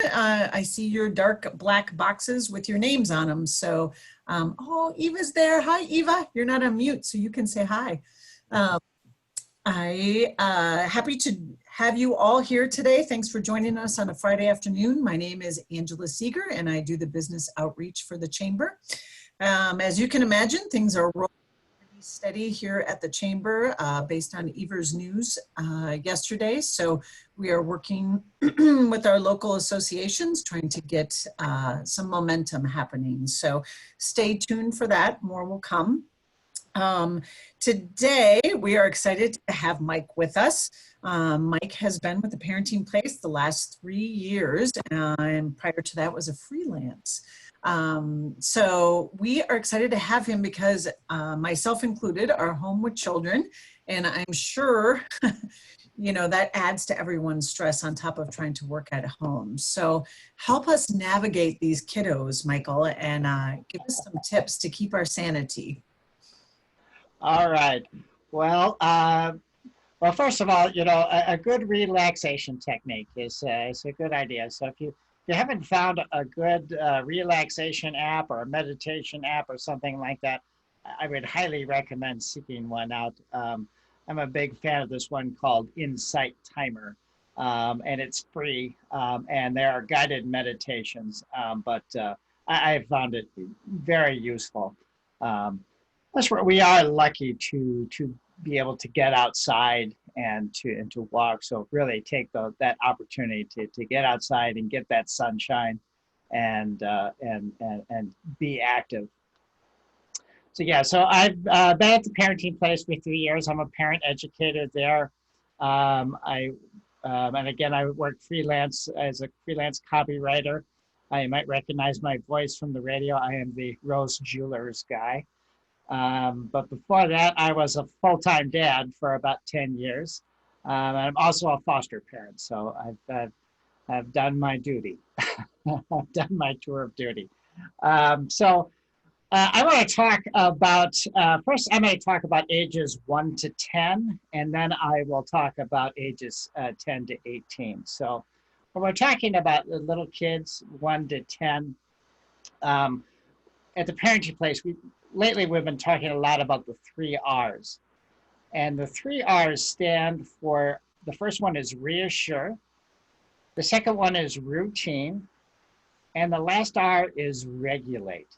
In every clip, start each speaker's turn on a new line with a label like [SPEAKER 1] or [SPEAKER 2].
[SPEAKER 1] I see your dark black boxes with your names on them. So, oh, Eva's there. Hi, Eva. You're not on mute, so you can say hi. Um, I happy to have you all here today. Thanks for joining us on a Friday afternoon. My name is Angela Seeger, and I do the business outreach for the Chamber. As you can imagine, things are rolling pretty steady here at the Chamber based on Evers News yesterday. So we are working with our local associations, trying to get some momentum happening. So stay tuned for that. More will come. Today, we are excited to have Mike with us. Mike has been with the Parenting Place the last 3 years, and prior to that was a freelance. So we are excited to have him because myself included are home with children, and I'm sure you know that adds to everyone's stress on top of trying to work at home. So help us navigate these kiddos, Michael, and give us some tips to keep our sanity.
[SPEAKER 2] All right. Well, well, first of all, a good relaxation technique is a good idea. So if you haven't found a good relaxation app or a meditation app or something like that, I would highly recommend seeking one out. I'm a big fan of this one called Insight Timer, and it's free, and there are guided meditations, but I found it very useful. Plus, we are lucky to be able to get outside and to walk. So really take that opportunity to get outside and get that sunshine and be active. So yeah, so I've been at the Parenting Place for 3 years. I'm a parent educator there. And again, I work freelance as a freelance copywriter. You might recognize my voice from the radio. I am the Rose Jewelers guy. But before that, I was a full-time dad for about 10 years. And I'm also a foster parent, so I've done my duty. I've done my tour of duty. I want to talk about, first I'm going to talk about ages 1 to 10, and then I will talk about ages 10 to 18. So when we're talking about the little kids, 1 to 10, at the Parenting Place, lately we've been talking a lot about the 3 R's. And the 3 R's stand for, the first one is reassure, the second one is routine, and the last R is regulate.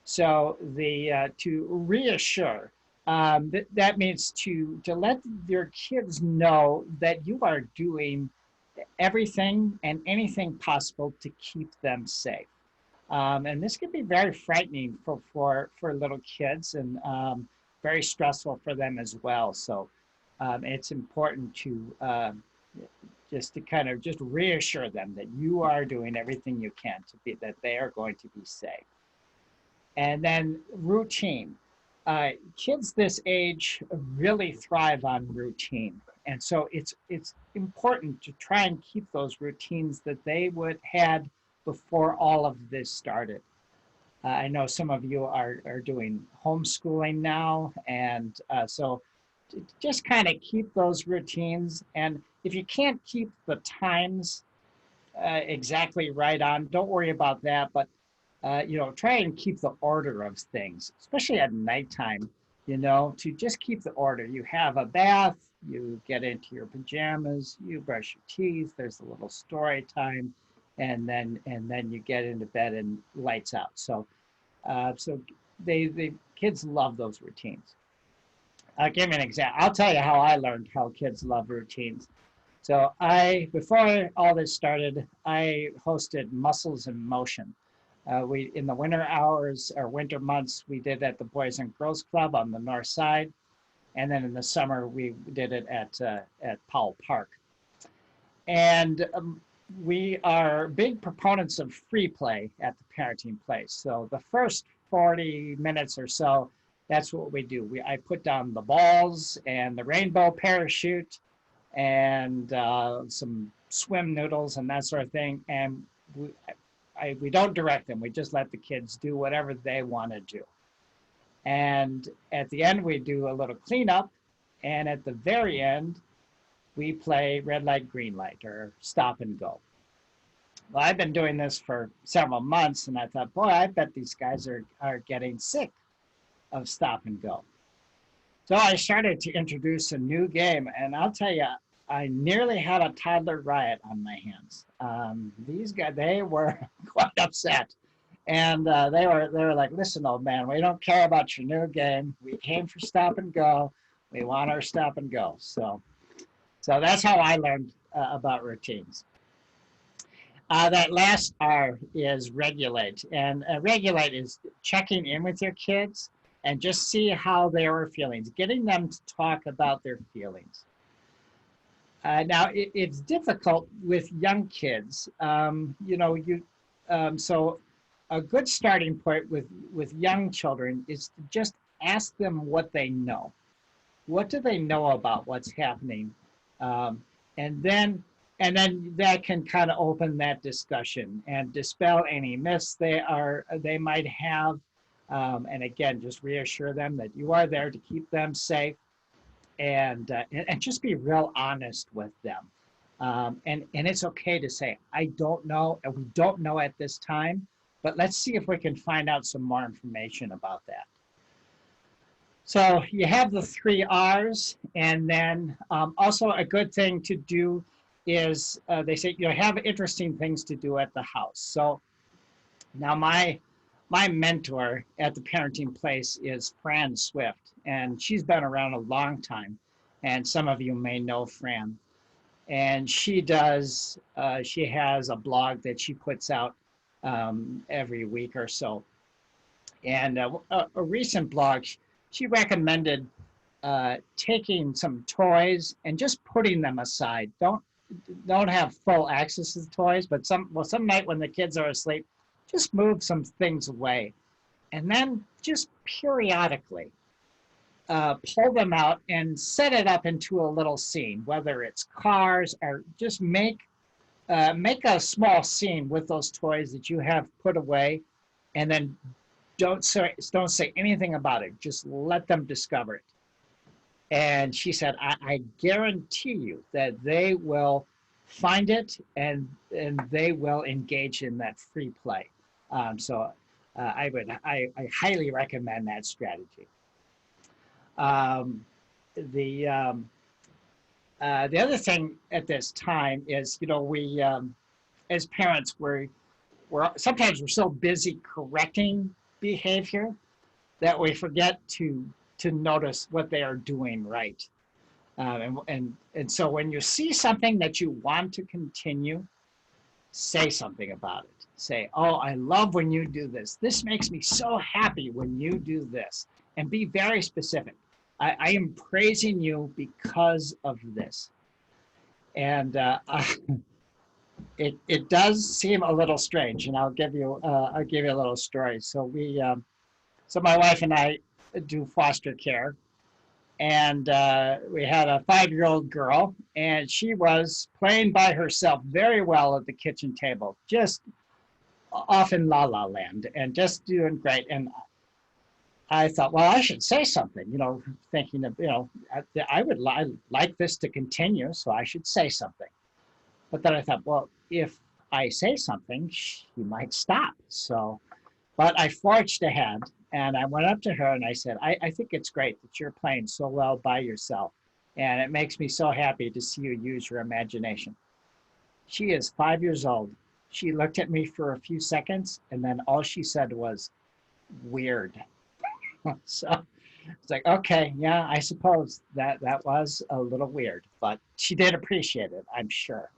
[SPEAKER 2] So to reassure, that means to let your kids know that you are doing everything and anything possible to keep them safe. And this can be very frightening for little kids and very stressful for them as well. So it's important to just reassure them that you are doing everything you can that they are going to be safe. And then routine. Kids this age really thrive on routine. And so it's important to try and keep those routines that they had before all of this started. I know some of you are doing homeschooling now, and so just kind of keep those routines. And if you can't keep the times exactly right on, don't worry about that, but try and keep the order of things, especially at nighttime, to just keep the order. You have a bath, you get into your pajamas, you brush your teeth, there's a little story time, and then you get into bed and lights out. So the kids love those routines. I'll give you an example. I'll tell you how I learned how kids love routines. So before all this started, I hosted Muscles in Motion. In the winter hours or winter months, we did at the Boys and Girls Club on the north side. And then in the summer, we did it at Powell Park. And we are big proponents of free play at the Parenting Place. So the first 40 minutes or so, that's what we do. I put down the balls and the rainbow parachute and some swim noodles and that sort of thing. And we don't direct them. We just let the kids do whatever they want to do. And at the end, we do a little cleanup. And at the very end, we play red light, green light, or stop and go. Well, I've been doing this for several months, and I thought, boy, I bet these guys are getting sick of stop and go. So I started to introduce a new game, and I'll tell you, I nearly had a toddler riot on my hands. These guys, they were quite upset, and they were like, "Listen, old man, we don't care about your new game. We came for stop and go. We want our stop and go." So that's how I learned about routines. That last R is regulate. And regulate is checking in with your kids and just see how they are feeling, getting them to talk about their feelings. Now, it's difficult with young kids. So a good starting point with young children is to just ask them what they know. What do they know about what's happening? Um, and then and then that can kind of open that discussion and dispel any myths they might have. And again, just reassure them that you are there to keep them safe, and just be real honest with them. And it's okay to say, I don't know, and we don't know at this time, but let's see if we can find out some more information about that. So you have the three R's, and then also a good thing to do is they say you have interesting things to do at the house. So now my mentor at the parenting place is Fran Swift, and she's been around a long time, and some of you may know Fran. And she has a blog that she puts out every week or so. And a recent blog, she recommended taking some toys and just putting them aside. Don't have full access to the toys, but some night when the kids are asleep, just move some things away, and then just periodically pull them out and set it up into a little scene, whether it's cars or just make a small scene with those toys that you have put away, and then don't say anything about it. Just let them discover it. And she said, I guarantee you that they will find it, and they will engage in that free play. I highly recommend that strategy. The other thing at this time is, we as parents, we're sometimes we're so busy correcting behavior that we forget to notice what they are doing right. And so when you see something that you want to continue, say something about it. Say, oh, I love when you do this. This makes me so happy when you do this. And be very specific. I am praising you because of this. And it does seem a little strange, and I'll give you a little story. So my wife and I do foster care, and we had a 5-year-old girl, and she was playing by herself very well at the kitchen table, just off in La La Land, and just doing great. And I thought, well, I should say something, thinking of, I would like this to continue, so I should say something. But then I thought, well, if I say something, she might stop. But I forged ahead, and I went up to her and I said, I think it's great that you're playing so well by yourself. And it makes me so happy to see you use your imagination. She is 5 years old. She looked at me for a few seconds, and then all she said was, weird. So it's like, okay, yeah, I suppose that was a little weird, but she did appreciate it, I'm sure.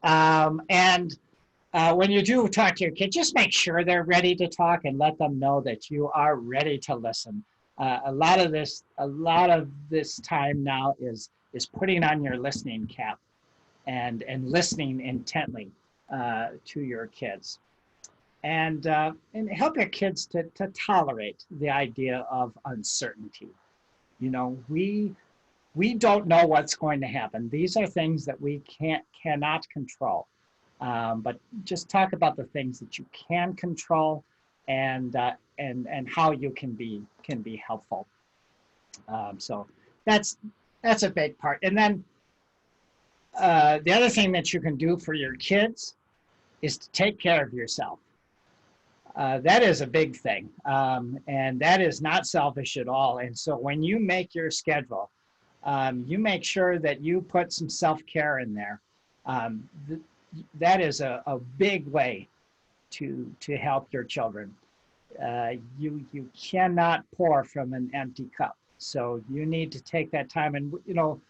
[SPEAKER 2] And when you do talk to your kid, just make sure they're ready to talk and let them know that you are ready to listen. A lot of this time now is putting on your listening cap and listening intently to your kids. And help your kids to tolerate the idea of uncertainty. We don't know what's going to happen. These are things that we cannot control. But just talk about the things that you can control, and how you can be helpful. So that's a big part. And then The other thing that you can do for your kids is to take care of yourself. That is a big thing. And that is not selfish at all. And so when you make your schedule, you make sure that you put some self-care in there. That is a big way to help your children. You cannot pour from an empty cup. So you need to take that time. And, you know,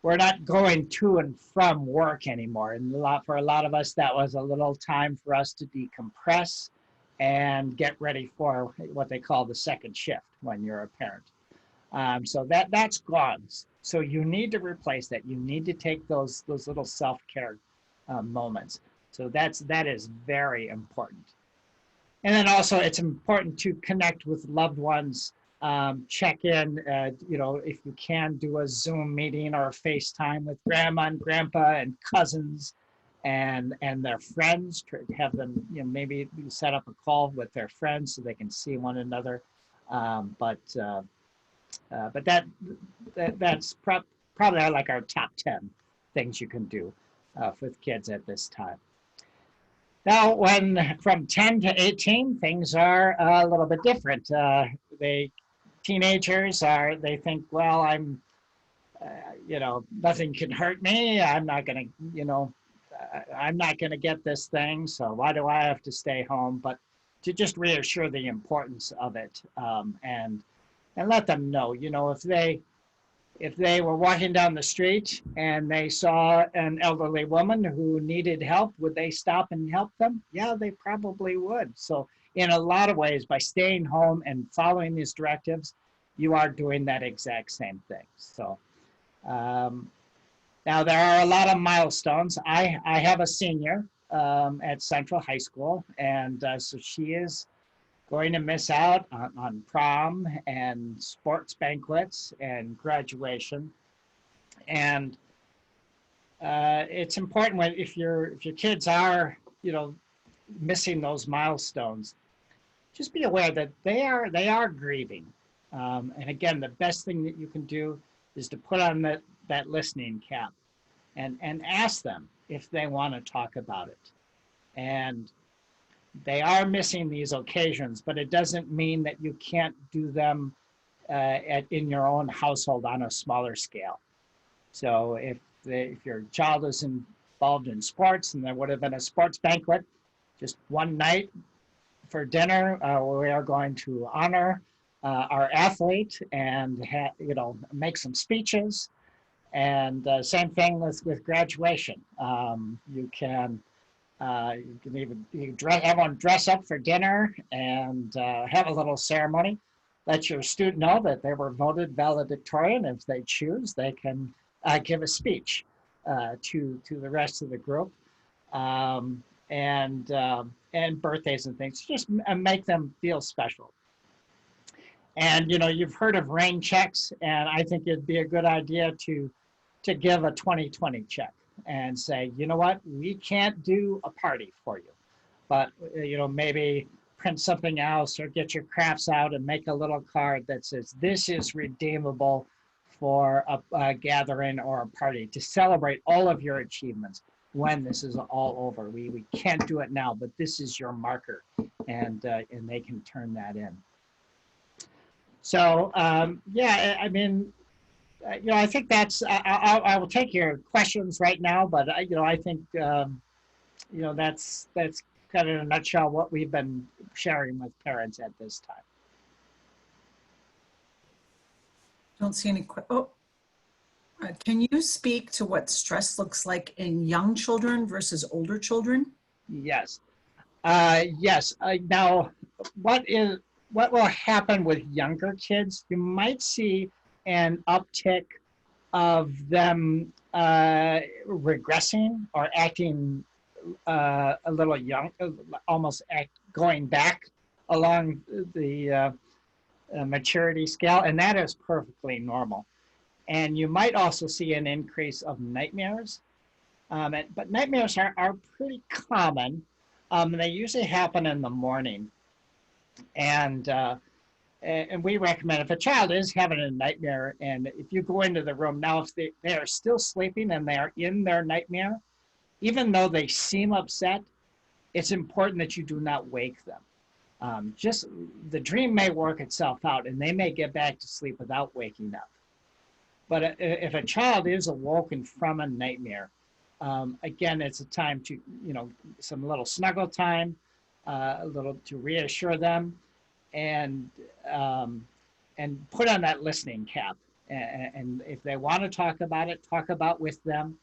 [SPEAKER 2] we're not going to and from work anymore. And for a lot of us, that was a little time for us to decompress and get ready for what they call the second shift when you're a parent. So that's gone. So you need to replace that. You need to take those little self-care moments. So that is very important. And then also it's important to connect with loved ones, check in, you know, if you can do a Zoom meeting or a FaceTime with grandma and grandpa and cousins and their friends, to have them, you know, maybe set up a call with their friends so they can see one another. But that's probably like our top 10 things you can do with kids at this time. Now, when from 10 to 18, things are a little bit different. Teenagers they think, well, I'm, you know, nothing can hurt me. I'm not going to, you know, I'm not going to get this thing. So why do I have to stay home? But to just reassure the importance of it, and let them know, you know, if they were walking down the street and they saw an elderly woman who needed help, would they stop and help them? Yeah, they probably would. So in a lot of ways, by staying home and following these directives, you are doing that exact same thing. So now there are a lot of milestones. I have a senior at Central High School, and so she is going to miss out on prom and sports banquets and graduation. And it's important if your kids are, you know, missing those milestones, just be aware that they are grieving. And again, the best thing that you can do is to put on that listening cap and ask them if they want to talk about it. And they are missing these occasions, but it doesn't mean that you can't do them in your own household on a smaller scale. So if your child is involved in sports and there would have been a sports banquet, just one night for dinner, we are going to honor our athlete and you know, make some speeches. And same thing with graduation. You can even everyone dress up for dinner and have a little ceremony. Let your student know that they were voted valedictorian. If they choose, they can give a speech to the rest of the group, and birthdays and things. Just make them feel special. And you know, you've heard of rain checks, and I think it'd be a good idea to give a 2020 check and say, you know what, we can't do a party for you, but you know, maybe print something else or get your crafts out and make a little card that says this is redeemable for a gathering or a party to celebrate all of your achievements when this is all over. We can't do it now, but this is your marker, and they can turn that in. So yeah, I mean, you know, I think that's, I will take your questions right now, but you know, I think, you know, that's kind of in a nutshell what we've been sharing with parents at this time.
[SPEAKER 1] Don't see any, can you speak to what stress looks like in young children versus older children?
[SPEAKER 2] Yes. Yes. Now, what will happen with younger kids? You might see an uptick of them regressing or acting a little young, almost going back along the maturity scale, and that is perfectly normal. And you might also see an increase of nightmares, but nightmares are pretty common. They usually happen in the morning, and And we recommend if a child is having a nightmare, and if you go into the room now, if they are still sleeping and they are in their nightmare, even though they seem upset, it's important that you do not wake them. Just the dream may work itself out and they may get back to sleep without waking up. But if a child is awoken from a nightmare, again, it's a time to, some little snuggle time, a little to reassure them, and put on that listening cap. And if they want to talk about it, talk about with them.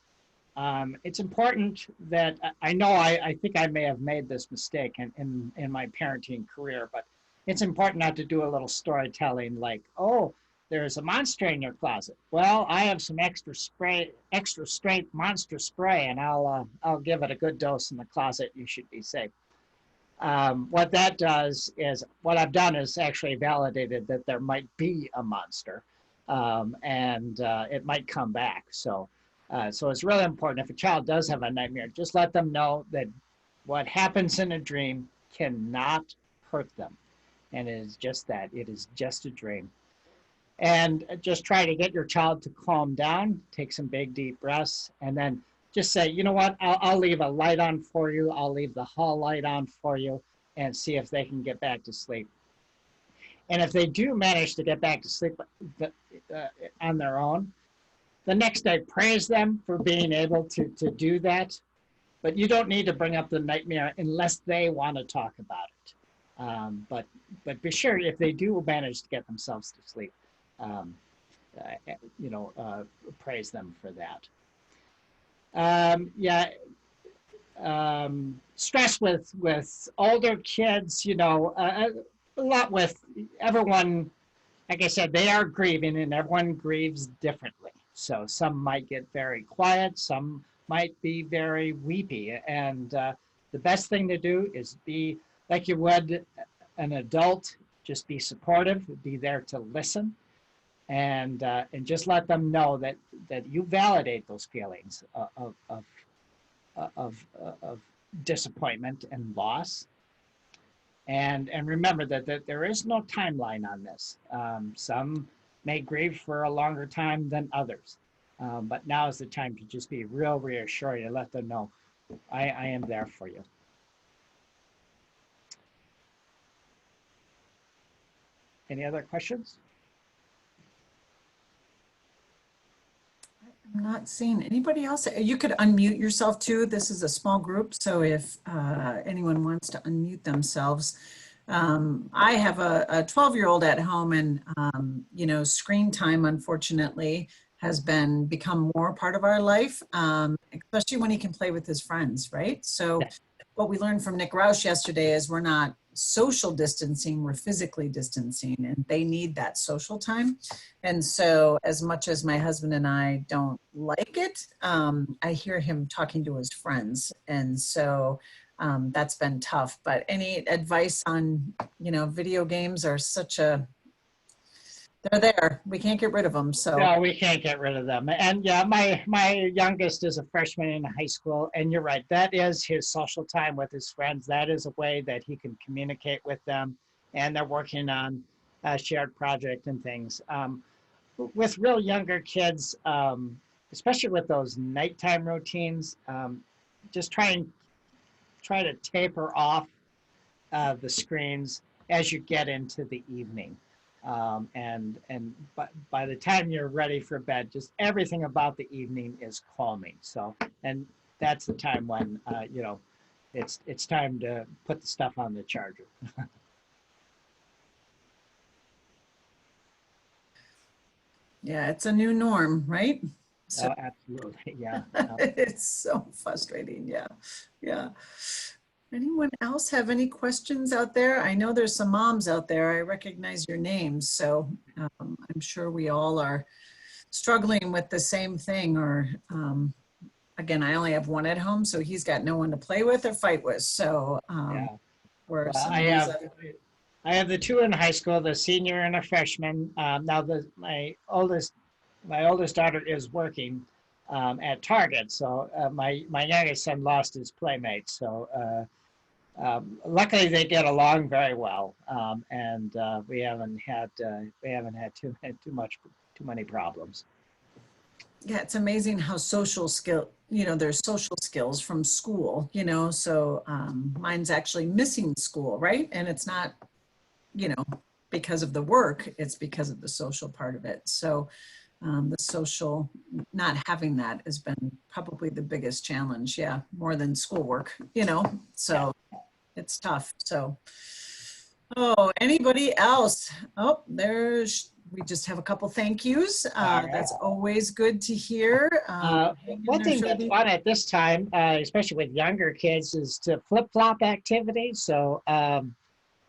[SPEAKER 2] It's important that I know I think I may have made this mistake in my parenting career, but it's important not to do a little storytelling like, oh, there's a monster in your closet. Well, I have some extra strength monster spray, and I'll give it a good dose in the closet. You should be safe. What that does is, what I've done is actually validated that there might be a monster, and it might come back. So it's really important if a child does have a nightmare, just let them know that what happens in a dream cannot hurt them. And it is just that. It is just a dream. And just try to get your child to calm down, take some big, deep breaths, and then just say, you know what, I'll leave a light on for you. I'll leave the hall light on for you and see if they can get back to sleep. And if they do manage to get back to sleep on their own, the next day, praise them for being able to do that. But you don't need to bring up the nightmare unless they want to talk about it. But be sure if they do manage to get themselves to sleep, praise them for that. Stress with older kids, a lot with everyone. Like I said, they are grieving, and everyone grieves differently. So some might get very quiet, some might be very weepy. And the best thing to do is be like you would an adult, just be supportive, be there to listen, and just let them know that you validate those feelings of disappointment and loss. And remember that there is no timeline on this. Some may grieve for a longer time than others. But now is the time to just be real reassuring and let them know, I am there for you. Any other questions?
[SPEAKER 1] I'm not seeing anybody else. You could unmute yourself too. This is a small group, so if anyone wants to unmute themselves. I have a 12-year-old at home, and screen time, unfortunately, has become more part of our life, especially when he can play with his friends, right? So what we learned from Nick Roush yesterday is we're not social distancing, we're physically distancing, and they need that social time. And so as much as my husband and I don't like it, I hear him talking to his friends. And so that's been tough. But any advice on, video games are they're there. We can't get rid of them. So
[SPEAKER 2] no, we can't get rid of them. And yeah, my youngest is a freshman in high school, and you're right. That is his social time with his friends. That is a way that he can communicate with them, and they're working on a shared project and things. With real younger kids, especially with those nighttime routines, just try to taper off the screens as you get into the evening. But by the time you're ready for bed, just everything about the evening is calming. So, and that's the time when, it's time to put the stuff on the charger.
[SPEAKER 1] yeah, it's a new norm, right? So
[SPEAKER 2] Oh, absolutely. Yeah.
[SPEAKER 1] it's so frustrating. Yeah. Anyone else have any questions out there? I know there's some moms out there. I recognize your names. So I'm sure we all are struggling with the same thing. Or again, I only have one at home, so he's got no one to play with or fight with. So
[SPEAKER 2] Well, I have the two in high school, the senior and a freshman. Now my oldest daughter is working at Target. So my youngest son lost his playmate. So luckily they get along very well, and we haven't had too many problems.
[SPEAKER 1] Yeah, it's amazing how social skill, there's social skills from school, so mine's actually missing school, right? And it's not, because of the work, it's because of the social part of it. So the social, not having that has been probably the biggest challenge. Yeah, more than schoolwork, so it's tough. So, oh, anybody else? Oh, we just have a couple thank yous.
[SPEAKER 2] All
[SPEAKER 1] That's
[SPEAKER 2] right.
[SPEAKER 1] always good to hear.
[SPEAKER 2] One thing that's fun at this time, especially with younger kids, is to flip-flop activities. So,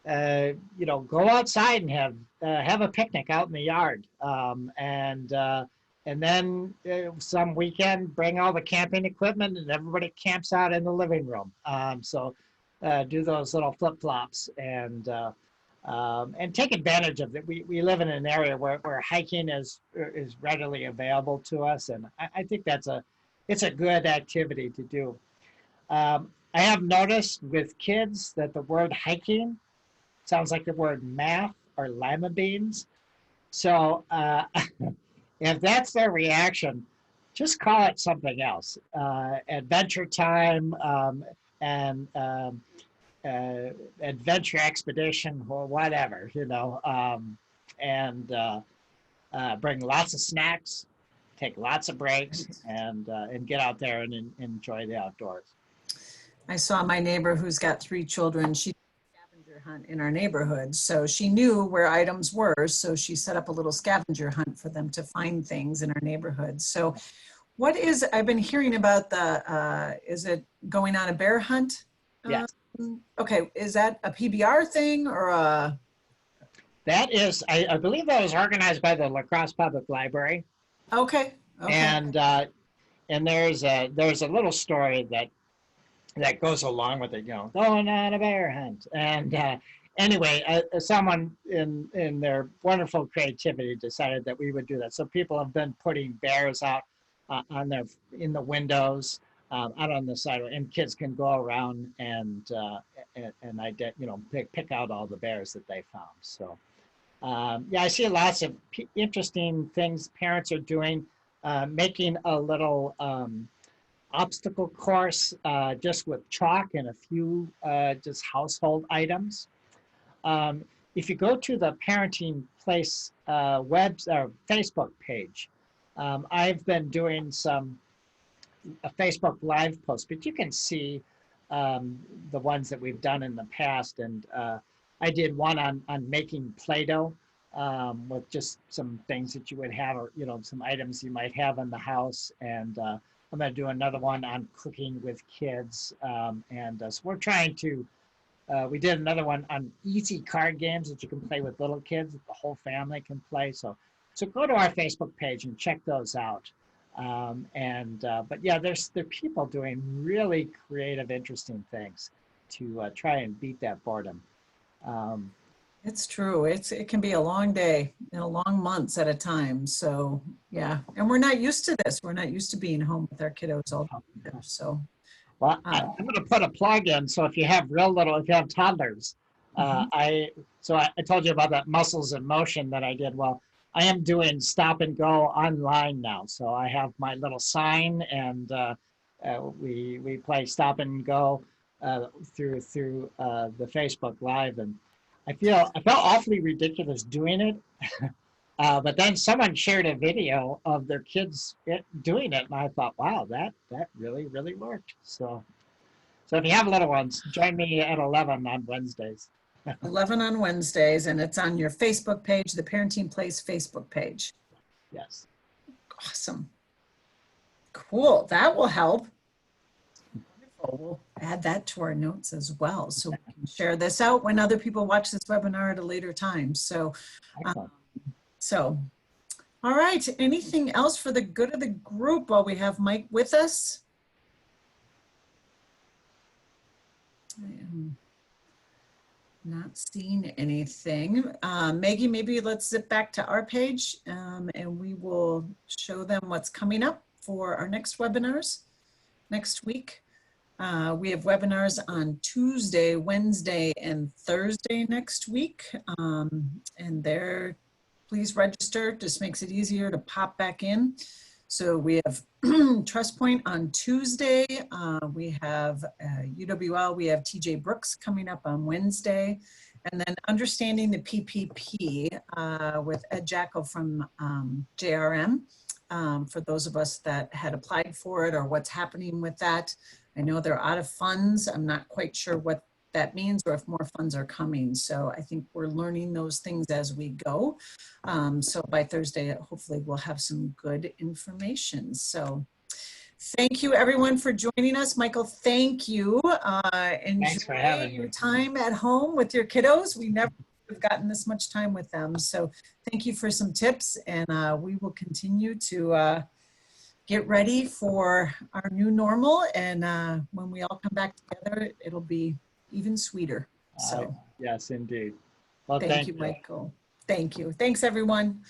[SPEAKER 2] go outside and have a picnic out in the yard, and then some weekend bring all the camping equipment and everybody camps out in the living room. Do those little flip-flops and take advantage of it. We live in an area where hiking is readily available to us, and I think it's a good activity to do. I have noticed with kids that the word hiking sounds like the word math or lima beans. So if that's their reaction, just call it something else. Adventure time and adventure expedition or whatever, and bring lots of snacks, take lots of breaks, and get out there and enjoy the outdoors.
[SPEAKER 1] I saw my neighbor who's got 3 children. She did a scavenger hunt in our neighborhood. So she knew where items were. So she set up a little scavenger hunt for them to find things in our neighborhood. So I've been hearing about is it going on a bear hunt?
[SPEAKER 2] Yes.
[SPEAKER 1] Okay, is that a PBR thing or a?
[SPEAKER 2] That is, I believe that was organized by the La Crosse Public Library.
[SPEAKER 1] Okay.
[SPEAKER 2] And there's a little story that goes along with it, going on a bear hunt. And anyway, someone in their wonderful creativity decided that we would do that. So people have been putting bears out in the windows, out on the sidewalk, and kids can go around and pick out all the bears that they found. So I see lots of interesting things parents are doing, making a little obstacle course just with chalk and a few just household items. If you go to the Parenting Place Facebook page, I've been doing a Facebook Live post, but you can see the ones that we've done in the past. And I did one on making Play-Doh with just some things that you would have, or some items you might have in the house. And I'm going to do another one on cooking with kids. So we're trying to. We did another one on easy card games that you can play with little kids that the whole family can play. So go to our Facebook page and check those out. But yeah, there are people doing really creative, interesting things to try and beat that boredom.
[SPEAKER 1] It's true. It can be a long day and a long months at a time. So yeah, and we're not used to this. We're not used to being home with our kiddos all day. So.
[SPEAKER 2] Well, I'm going to put a plug in. So if you have toddlers, I told you about that Muscles in Motion that I did. Well, I am doing Stop and Go online now. So I have my little sign, and we play Stop and Go through the Facebook Live, and I felt awfully ridiculous doing it. But then someone shared a video of their kids doing it, and I thought, wow, that really, really worked. So if you have little ones, join me at 11 on Wednesdays.
[SPEAKER 1] 11 on Wednesdays, and it's on your Facebook page, the Parenting Place Facebook page.
[SPEAKER 2] Yes.
[SPEAKER 1] Awesome. Cool. That will help. Wonderful. We'll add that to our notes as well, so we can share this out when other people watch this webinar at a later time. So, all right. Anything else for the good of the group while we have Mike with us? I am not seeing anything. Maggie, maybe let's zip back to our page and we will show them what's coming up for our next webinars next week. We have webinars on Tuesday, Wednesday, and Thursday next week. And there, please register. Just makes it easier to pop back in. So we have TrustPoint on Tuesday. We have UWL. We have TJ Brooks coming up on Wednesday. And then Understanding the PPP with Ed Jacko from JRM. For those of us that had applied for it or what's happening with that. I know they're out of funds. I'm not quite sure what that means or if more funds are coming. So I think we're learning those things as we go. So by Thursday, hopefully we'll have some good information. So thank you everyone for joining us. Michael, thank you.
[SPEAKER 2] Thanks for having
[SPEAKER 1] Enjoy your
[SPEAKER 2] me.
[SPEAKER 1] time at home with your kiddos. We never have gotten this much time with them. So thank you for some tips, and we will continue to get ready for our new normal. And when we all come back together, it'll be even sweeter. So
[SPEAKER 2] Yes, indeed. Well,
[SPEAKER 1] thank you, Michael. Thank you. Thanks, everyone.